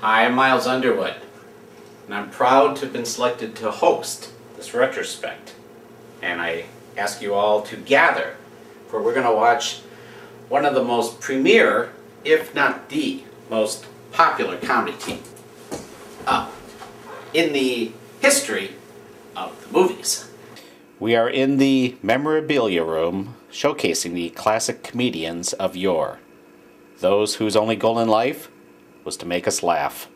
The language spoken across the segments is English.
I'm Miles Underwood, and I'm proud to have been selected to host this retrospect. And I ask you all to gather, for we're going to watch one of the most premier, if not the most popular comedy team in the history of the movies. We are in the memorabilia room showcasing the classic comedians of yore. Those whose only goal in life was to make us laugh.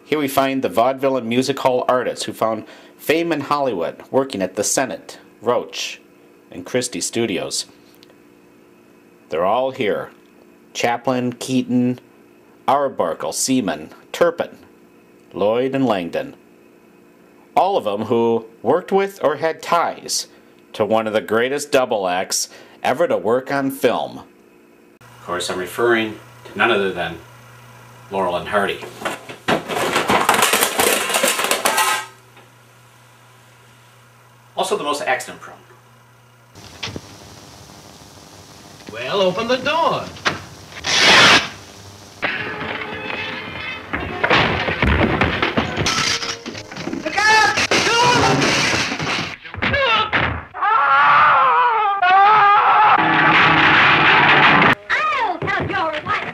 Here we find the vaudeville and music hall artists who found fame in Hollywood, working at the Senate, Roach, and Christie Studios. They're all here. Chaplin, Keaton, Arbuckle, Seaman, Turpin, Lloyd, and Langdon. All of them who worked with or had ties to one of the greatest double acts ever to work on film. Of course, I'm referring to none other than Laurel and Hardy. Also the most accident prone. Well, open the door. Look out! I'll tell your wife.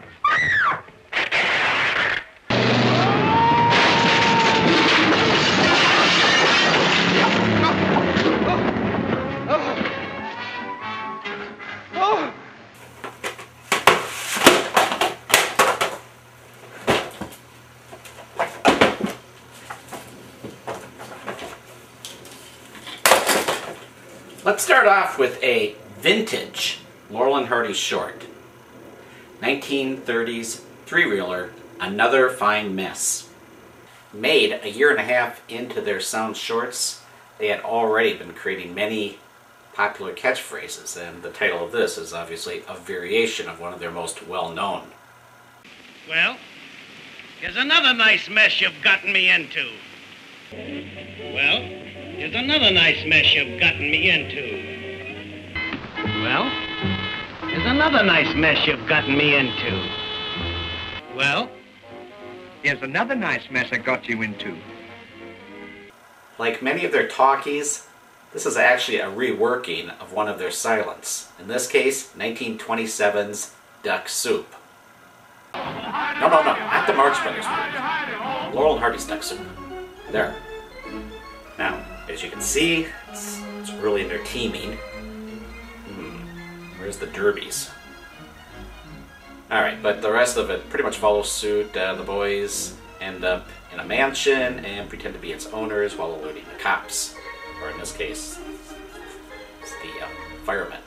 Let's start off with a vintage Laurel and Hardy short. 1930s three-reeler, Another Fine Mess. Made a year and a half into their sound shorts, they had already been creating many popular catchphrases, and the title of this is obviously a variation of one of their most well-known. Well, here's another nice mess you've gotten me into. Well, here's another nice mess you've gotten me into. Well, here's another nice mess you've gotten me into. Well, Here's another nice mess I got you into. Like many of their talkies, this is actually a reworking of one of their silents. In this case, 1927's Duck Soup. No, not the Marx Brothers movie. Laurel and Hardy's Duck Soup. There. Now, as you can see, it's really in their teaming. Where's the derbies? Alright, but the rest of it pretty much follows suit. The boys end up in a mansion and pretend to be its owners while eluding the cops. Or in this case, it's the firemen.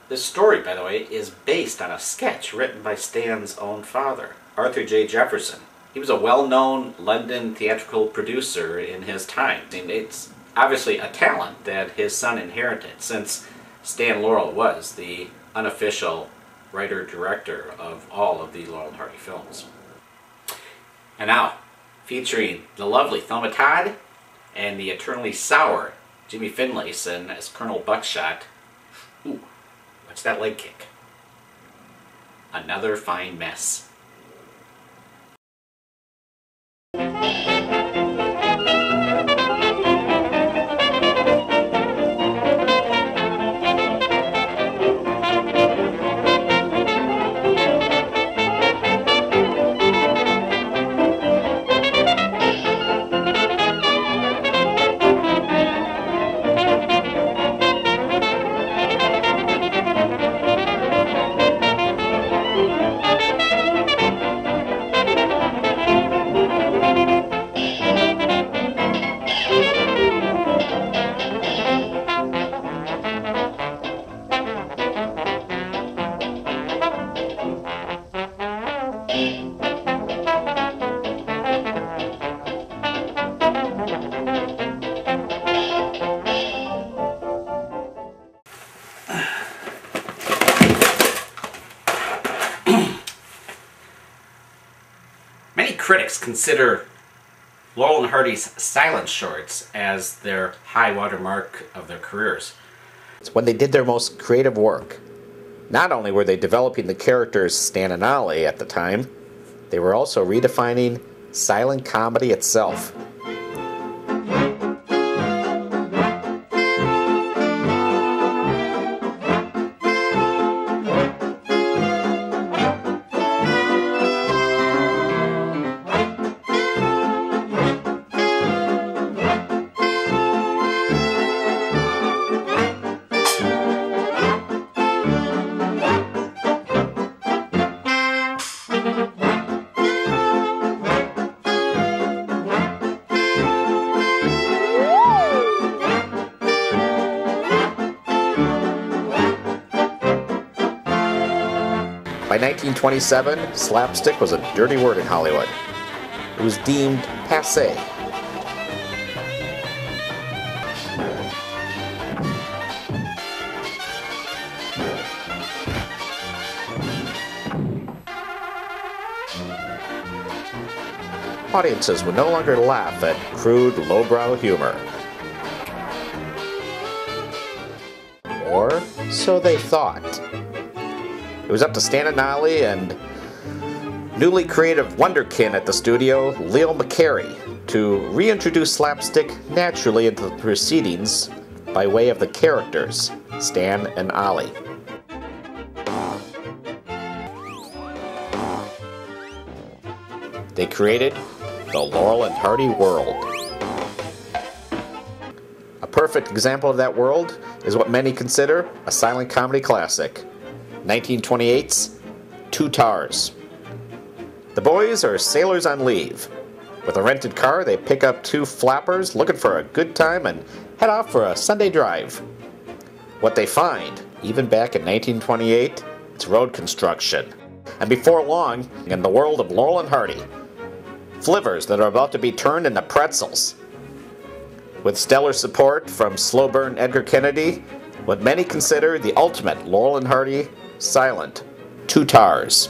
This story, by the way, is based on a sketch written by Stan's own father, Arthur J. Jefferson. He was a well-known London theatrical producer in his time. And it's obviously a talent that his son inherited, since Stan Laurel was the unofficial writer-director of all of the Laurel and Hardy films. And now, featuring the lovely Thelma Todd and the eternally sour Jimmy Finlayson as Colonel Buckshot. Ooh, what's that leg kick? Another Fine Mess. Critics consider Laurel and Hardy's silent shorts as their high water mark of their careers. It's when they did their most creative work. Not only were they developing the characters Stan and Ollie at the time, they were also redefining silent comedy itself. By 1927, slapstick was a dirty word in Hollywood. It was deemed passé. Audiences would no longer laugh at crude, lowbrow humor. Or so they thought. It was up to Stan and Ollie and newly creative wonderkin at the studio, Leo McCarey, to reintroduce slapstick naturally into the proceedings by way of the characters, Stan and Ollie. They created the Laurel Hardy world. A perfect example of that world is what many consider a silent comedy classic, 1928's Two Tars. The boys are sailors on leave. With a rented car, they pick up two flappers looking for a good time and head off for a Sunday drive. What they find, even back in 1928, it's road construction. And before long, in the world of Laurel and Hardy, flivvers that are about to be turned into pretzels. With stellar support from slow burn Edgar Kennedy, what many consider the ultimate Laurel and Hardy silent Two Tars.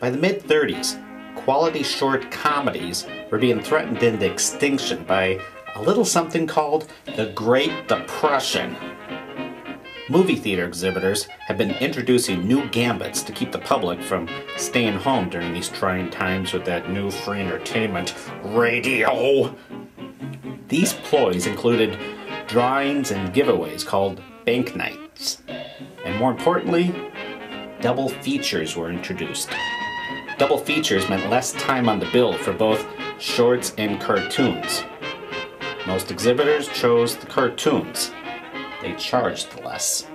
By the mid-30s, quality short comedies were being threatened into extinction by a little something called the Great Depression. Movie theater exhibitors have been introducing new gambits to keep the public from staying home during these trying times with that new free entertainment radio. These ploys included drawings and giveaways called bank nights. And more importantly, double features were introduced. Double features meant less time on the bill for both shorts and cartoons. Most exhibitors chose the cartoons. They charged less.